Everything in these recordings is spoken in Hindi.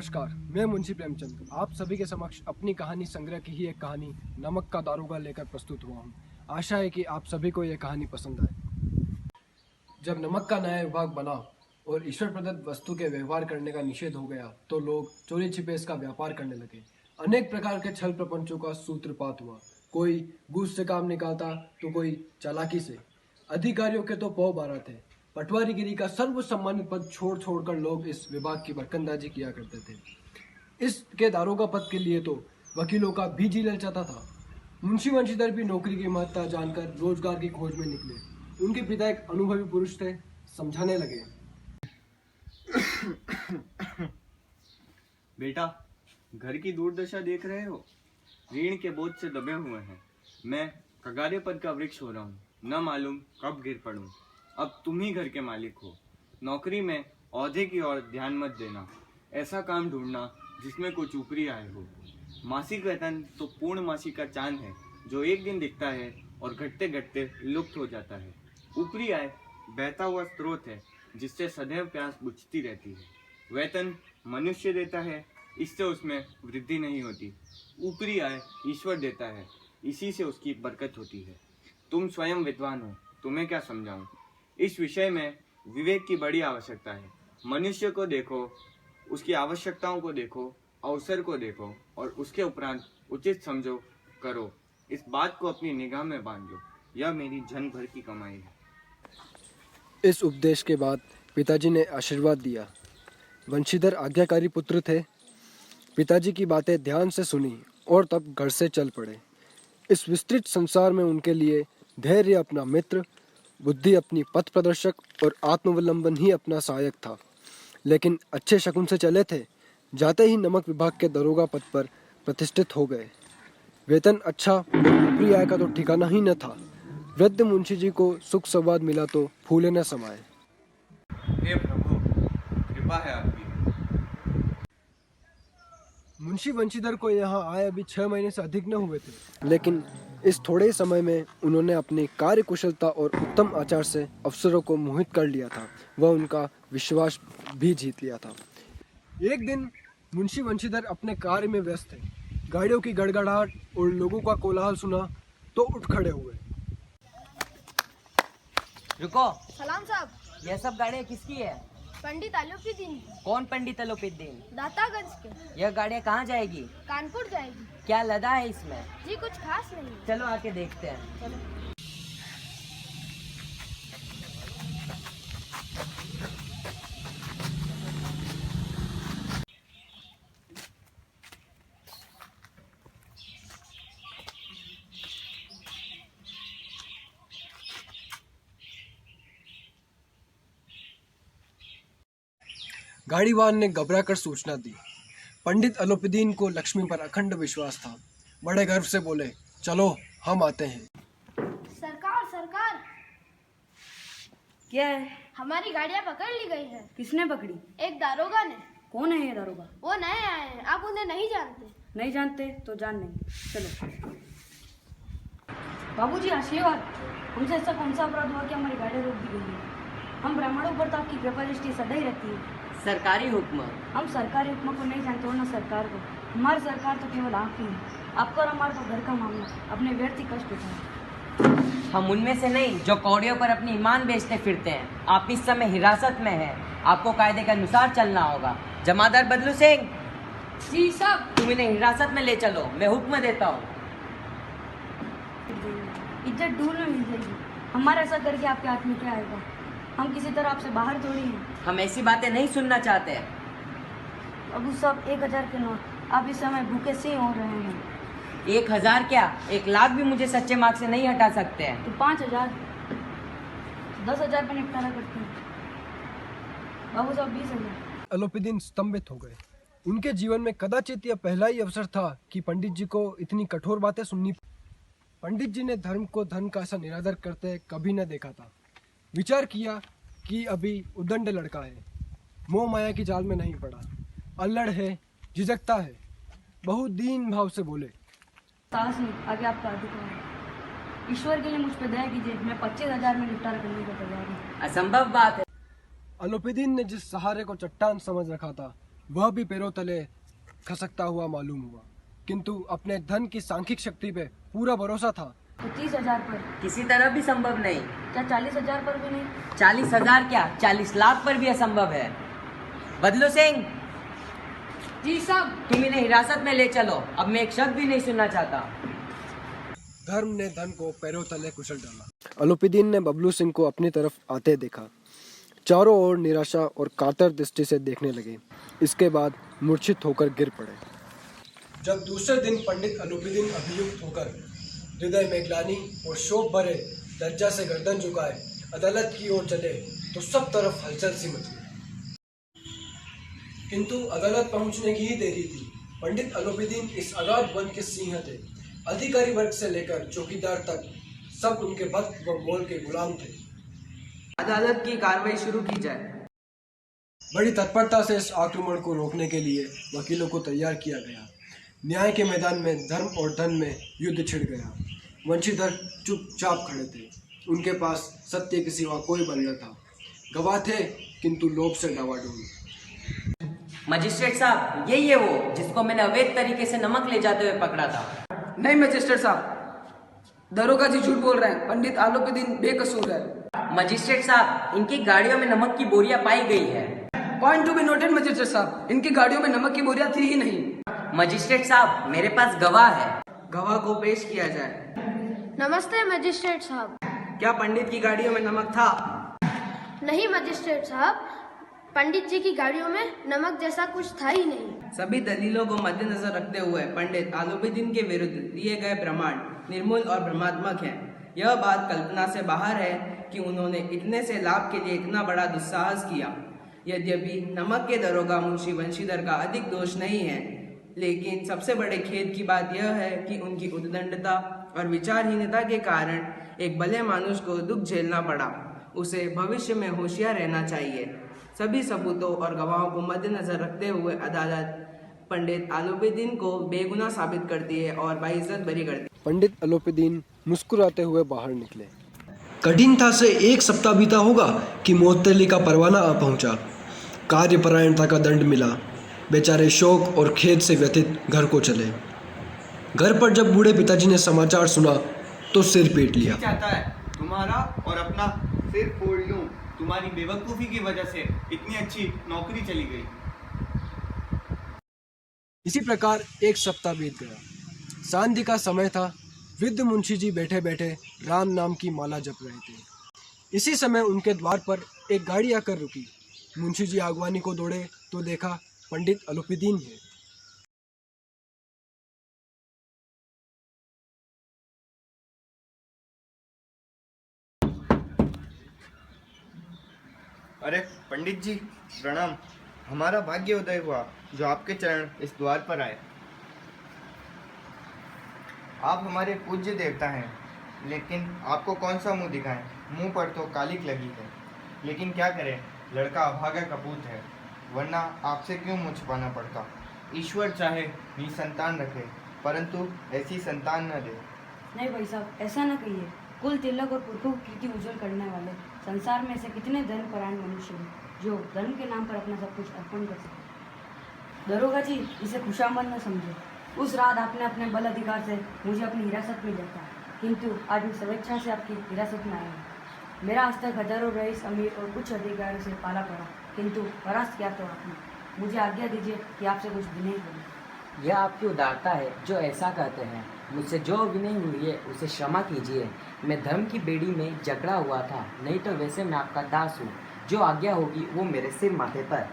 नमस्कार, मैं मुंशी प्रेमचंद आप सभी के समक्ष अपनी कहानी संग्रह की ही एक कहानी नमक का दारोगा लेकर प्रस्तुत हुआ हूँ। आशा है कि आप सभी को यह कहानी पसंद आए। जब नमक का नया विभाग बना और ईश्वर प्रदत्त वस्तु के व्यवहार करने का निषेध हो गया तो लोग चोरी छिपे इसका व्यापार करने लगे। अनेक प्रकार के छल प्रपंचों का सूत्रपात हुआ। कोई घूस से काम निकालता तो कोई चालाकी से। अधिकारियों के तो पौ बारह थे। पटवारीगिरी का सर्व सम्मानित पद छोड़कर लोग इस विभाग की बरकंदाजी किया करते थे। इसके दारोगा पद के लिए तो वकीलों का भी जी ललचाता था। मुंशी वंशीधर भी नौकरी की महत्ता जानकर रोजगार की खोज में निकले। उनके पिता एक अनुभवी पुरुष थे। समझाने लगे, बेटा, घर की दुर्दशा देख रहे हो। ऋण के बोझ से दबे हुए हैं। मैं कगारे पद का वृक्ष हो रहा हूँ, न मालूम कब गिर पड़ूं। अब तुम ही घर के मालिक हो। नौकरी में औहदे की ओर ध्यान मत देना। ऐसा काम ढूंढना जिसमें कुछ ऊपरी आय हो। मासिक वेतन तो पूर्ण मासिक का चांद है जो एक दिन दिखता है और घटते घटते लुप्त हो जाता है। ऊपरी आय बहता हुआ स्रोत है जिससे सदैव प्यास बुझती रहती है। वेतन मनुष्य देता है, इससे उसमें वृद्धि नहीं होती। ऊपरी आय ईश्वर देता है, इसी से उसकी बरकत होती है। तुम स्वयं विद्वान हो, तुम्हें क्या समझाऊं। इस विषय में विवेक की बड़ी आवश्यकता है। मनुष्य को देखो, उसकी आवश्यकताओं को देखो, अवसर को देखो और उसके उपरांत उचित समझो करो। इस बात को अपनी निगाह में बांध लो। यह मेरी जन भर की कमाई है। इस उपदेश के बाद पिताजी ने आशीर्वाद दिया। वंशीधर आज्ञाकारी पुत्र थे। पिताजी की बातें ध्यान से सुनी और तब घर से चल पड़े। इस विस्तृत संसार में उनके लिए धैर्य अपना मित्र, बुद्धि अपनी पथ प्रदर्शक और आत्मावलंबन ही अपना सहायक था। लेकिन अच्छे शकुन से चले थे। जाते ही नमक विभाग के दरोगा पद पर प्रतिष्ठित हो गए। वेतन अच्छा, ऊपरी आय का तो ठिकाना ही न था। वृद्ध मुंशी जी को सुख संवाद मिला तो फूले न समाये। हे प्रभु, कृपा है आपकी। मुंशी वंशीधर को यहाँ आए अभी 6 महीने से अधिक न हुए थे, लेकिन इस थोड़े समय में उन्होंने अपनी कार्य कुशलता और उत्तम आचार से अफसरों को मोहित कर लिया था। वह उनका विश्वास भी जीत लिया था। एक दिन मुंशी वंशीधर अपने कार्य में व्यस्त थे। गाड़ियों की गड़गड़ाहट और लोगों का कोलाहल सुना तो उठ खड़े हुए। रुको। सलाम साहब। यह सब गाड़ियाँ किसकी है? पंडित आलोपीदीन की। कौन पंडित आलोपीदीन? दातागंज के। यह गाड़ियाँ कहाँ जाएगी? कानपुर जाएगी। क्या लदा है इसमें? जी कुछ खास नहीं। चलो आके देखते हैं। चलो। गाड़ीवान ने घबराकर सूचना दी। पंडित आलोपीदीन को लक्ष्मी पर अखंड विश्वास था। बड़े गर्व से बोले, चलो हम आते हैं। सरकार सरकार, क्या है? हमारी गाड़ियाँ पकड़ ली गई है। किसने पकड़ी? एक दारोगा ने। कौन है ये दारोगा? वो नए आए हैं, आप उन्हें नहीं जानते। नहीं जानते तो जान लेंगे। चलो। बाबूजी आशीर्वाद। हमसे ऐसा कौन सा अपराध हुआ कि हमारी गाड़ी रोक दी गई है? हम ब्राह्मणों पर तो आपकी कृपा दृष्टि सदा ही रहती है। सरकारी हुक्म। हम सरकारी हुक्म को नहीं जानते और न सरकार को। हमारी सरकार तो केवल आप ही है। आपका और हमारा तो घर का मामला, अपने व्यर्थ ही कष्ट उठाए। हम उनमें से नहीं जो कौड़ियों पर अपनी ईमान बेचते फिरते हैं। आप इस समय हिरासत में हैं। आपको कायदे के अनुसार चलना होगा। जमादार बदलू सिंह। जी साहब। तुम इन्हें हिरासत में ले चलो, मैं हुक्म देता हूँ। इज्जत ढूंढ में मिल जाएगी। हमारा ऐसा करके आपके हाथ में क्या आएगा? हम किसी तरह आपसे बाहर थोड़ी हैं। हम ऐसी बातें नहीं सुनना चाहते हैं। अबू साहब 1000 के नोट। आप इस समय भूखे से हो रहे हैं। 1000 क्या, 1 लाख भी मुझे सच्चे मार्ग से नहीं हटा सकते हैं। तो 5000, 10,000 पे निपटारा करते हैं। बाबू साहब 20,000। आलोपीदीन स्तंभित हो गए। उनके जीवन में कदाचित यह पहला ही अवसर था कि पंडित जी को इतनी कठोर बातें सुननी। पंडित जी ने धर्म को धन का ऐसा निरादर करते कभी न देखा था। विचार किया कि अभी उद्दंड लड़का है, मोह माया की जाल में नहीं पड़ा, अल्लड़ है, झिझकता है। बहुत दीन भाव से बोले, साहस नहीं, आगे आपका अधिकार है। ईश्वर के लिए मुझ पर दया कीजिए। मैं 25,000 में निपटारा करने को तैयार हूँ। असंभव बात है। आलोपीदीन ने जिस सहारे को चट्टान समझ रखा था वह भी पैरों तले खसकता हुआ मालूम हुआ, किंतु अपने धन की सांख्यिक शक्ति पे पूरा भरोसा था। तो 30,000 पर, किसी तरह भी संभव नहीं। क्या 40,000 पर भी नहीं? 40,000 क्या, 40 लाख पर भी असंभव है। बदलू सिंह, जी साहब। तुम इन्हें हिरासत में ले चलो। अब मैं एक शब्द भी नहीं सुनना चाहता। धर्म ने धन को पैरों तले कुचल डाला। अलूपीदीन ने बबलू सिंह को अपनी तरफ आते देखा। चारों ओर निराशा और कातर दृष्टि से देखने लगे। इसके बाद मूर्छित होकर गिर पड़े। जब दूसरे दिन पंडित अलूपीदीन अभियुक्त होकर हृदय में ग्लानि और शोक भरे लज्जा से गर्दन झुकाए अदालत की ओर चले तो सब तरफ हलचल सी मच गई। किंतु अदालत पहुंचने की ही देरी थी। पंडित अलूपीदीन इस अगाध वन के सिंह थे। अधिकारी वर्ग से लेकर चौकीदार तक सब उनके भक्त व मोल के गुलाम थे। अदालत की कार्रवाई शुरू की जाए। बड़ी तत्परता से इस आक्रमण को रोकने के लिए वकीलों को तैयार किया गया। न्याय के मैदान में धर्म और धन में युद्ध छिड़ गया। वंशीधर चुपचाप खड़े थे। उनके पास सत्य के सिवा कोई बल न था। गवाह थे किंतु लोभ से डावाडोल। मजिस्ट्रेट साहब, यही है वो जिसको मैंने अवैध तरीके से नमक ले जाते हुए पकड़ा था। नहीं मजिस्ट्रेट साहब, दरोगा जी झूठ बोल रहे हैं। पंडित आलोपीदीन बेकसूर है। मजिस्ट्रेट साहब, इनकी गाड़ियों में नमक की बोरियां पाई गई है। Point to be noted magistrate साहब, इनकी गाड़ियों में नमक की बोरियां थी ही नहीं। मजिस्ट्रेट साहब, मेरे पास गवाह है। गवाह को पेश किया जाए। नमस्ते मजिस्ट्रेट साहब। क्या पंडित की गाड़ियों में नमक था? नहीं मजिस्ट्रेट साहब, पंडित जी की गाड़ियों में नमक जैसा कुछ था ही नहीं। सभी दलीलों को मद्देनजर रखते हुए पंडित आलोपीदीन के विरुद्ध दिए गए प्रमाण निर्मूल और भ्रमात्मक हैं। यह बात कल्पना से बाहर है कि उन्होंने इतने से लाभ के लिए इतना बड़ा दुस्साहस किया। यद्यपि नमक के दरोगा मुंशी वंशीधर का अधिक दोष नहीं है, लेकिन सबसे बड़े खेद की बात यह है कि उनकी उद्दंडता और विचारहीनता के कारण एक भले मानुष को दुख झेलना पड़ा। उसे भविष्य में होशियार रहना चाहिए। सभी सबूतों और गवाहों को मद्देनजर रखते हुए अदालत पंडित आलोपीदीन को बेगुनाह साबित करती है और बाइज्जत बरी करती है। पंडित अलूपीदीन मुस्कुराते हुए बाहर निकले। कठिन था से 1 सप्ताह बीता होगा कि मोहतली का परवाना आ पहुंचा। कार्यपरायणता का दंड मिला। बेचारे शोक और खेद से व्यथित घर को चले। घर पर जब बूढ़े पिताजी ने समाचार सुना तो सिर पीट लिया। चाहता है तुम्हारा और अपना सिर फोड़ लूं। तुम्हारी बेवकूफी की वजह से इतनी अच्छी नौकरी चली गई। इसी प्रकार 1 सप्ताह बीत गया। सांध्य का समय था। वृद्ध मुंशी जी बैठे बैठे राम नाम की माला जप रहे थे। इसी समय उनके द्वार पर एक गाड़ी आकर रुकी। मुंशी जी आगवानी को दौड़े तो देखा पंडित अलूपीदीन है। अरे पंडित जी प्रणाम। हमारा भाग्य उदय हुआ जो आपके चरण इस द्वार पर आए। आप हमारे पूज्य देवता हैं, लेकिन आपको कौन सा मुंह दिखाएं? मुंह पर तो कालिक लगी है, लेकिन क्या करें, लड़का अभागा कपूत है, वरना आपसे क्यों मुंह छुपाना पड़ता। ईश्वर चाहे निसंतान रखे, परंतु ऐसी संतान न दे। नहीं भाई साहब, ऐसा ना कहिए। कुल तिलक और पुरखों की कीर्ति उज्जवल करने वाले संसार में ऐसे कितने धर्मपरायण मनुष्य हैं जो धर्म के नाम पर अपना सब कुछ अर्पण कर सकते। दरोगा जी, इसे खुशामद न समझे। उस रात आपने अपने बल अधिकार से मुझे अपनी हिरासत में लिया था, किंतु आज मैं स्वेच्छा से आपकी हिरासत में आया हूँ। मेरा आज तक हजारों रईस, अमीर और कुछ अधिकारियों से पाला पड़ा, किंतु परास्त किया तो आपने। मुझे आज्ञा दीजिए कि आपसे कुछ विनय करूँ। यह आपकी उदारता है जो ऐसा कहते हैं। मुझसे जो विनय हुई है उसे क्षमा कीजिए। मैं धर्म की बेड़ी में जकड़ा हुआ था, नहीं तो वैसे मैं आपका दास हूँ। जो आज्ञा होगी वो मेरे सिर माथे पर।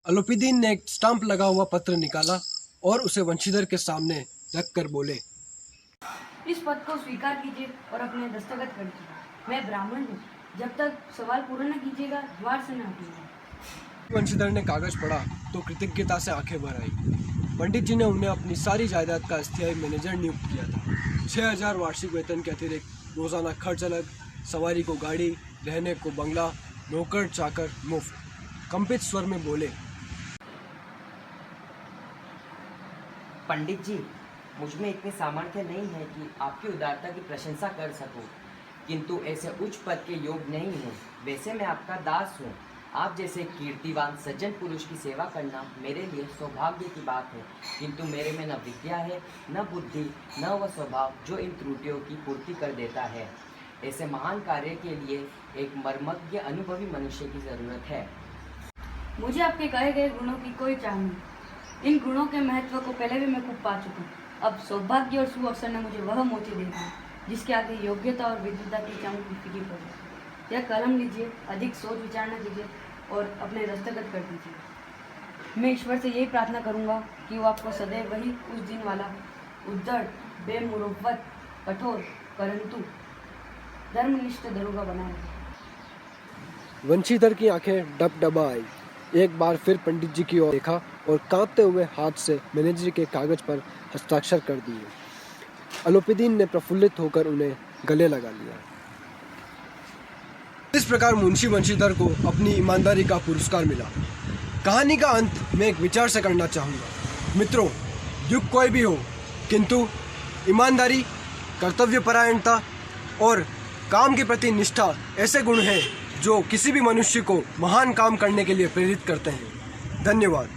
अलूपीदीन ने एक स्टाम्प लगा हुआ पत्र निकाला और उसे वंशीधर के सामने रखकर बोले, इस पद को स्वीकार कीजिए और अपने दस्तखत कर दीजिए। मैं ब्राह्मण हूँ। जब तक सवाल पूरा न कीजिएगा द्वार से न हटिएगा। वंशीधर ने कागज पढ़ा तो कृतज्ञता से आंखें भर आई। पंडित जी ने उन्हें अपनी सारी जायदाद का स्थायी मैनेजर नियुक्त किया था। 6,000 वार्षिक वेतन के अतिरिक्त रोजाना खर्च अलग, सवारी को गाड़ी, रहने को बंगला, नौकर चाकर मुफ्त। कंपित स्वर में बोले, पंडित जी, मुझ में इतनी सामर्थ्य नहीं है कि आपकी उदारता की प्रशंसा कर सकूं, किंतु ऐसे उच्च पद के योग नहीं हूँ। वैसे मैं आपका दास हूँ। आप जैसे कीर्तिवान सज्जन पुरुष की सेवा करना मेरे लिए सौभाग्य की बात है, किंतु मेरे में न विद्या है, न बुद्धि, न वह स्वभाव जो इन त्रुटियों की पूर्ति कर देता है। ऐसे महान कार्य के लिए एक मर्मज्ञ अनुभवी मनुष्य की जरूरत है। मुझे आपके कहे गए गुणों की कोई चाह नहीं। इन गुणों के महत्व को पहले भी मैं खूब पा चुका हूँ। अब सौभाग्य और शुभ अवसर ने मुझे वह मोती दे दी जिसके आगे योग्यता और विद्वता की चाहूँ की फिक्र पड़े। यह कलम लीजिए, अधिक सोच विचार न कीजिए और अपने दस्तखत कर दीजिए। मैं ईश्वर से यही प्रार्थना करूँगा कि वो आपको सदैव वही उस दिन वाला उद्दड़, बेमुरव्वत, कठोर परंतु धर्मनिष्ठ दरोगा बनाए रखे। वंशीधर की आंखें डबडबा आई। एक बार फिर पंडित जी की ओर देखा और कांपते हुए हाथ से मैनेजर के कागज पर हस्ताक्षर कर दिए। अलोपीदीन ने प्रफुल्लित होकर उन्हें गले लगा लिया। इस प्रकार मुंशी वंशीधर को अपनी ईमानदारी का पुरस्कार मिला। कहानी का अंत मैं एक विचार से करना चाहूँगा। मित्रों, युग कोई भी हो, किंतु ईमानदारी, कर्तव्यपरायणता और काम के प्रति निष्ठा ऐसे गुण हैं जो किसी भी मनुष्य को महान काम करने के लिए प्रेरित करते हैं। धन्यवाद।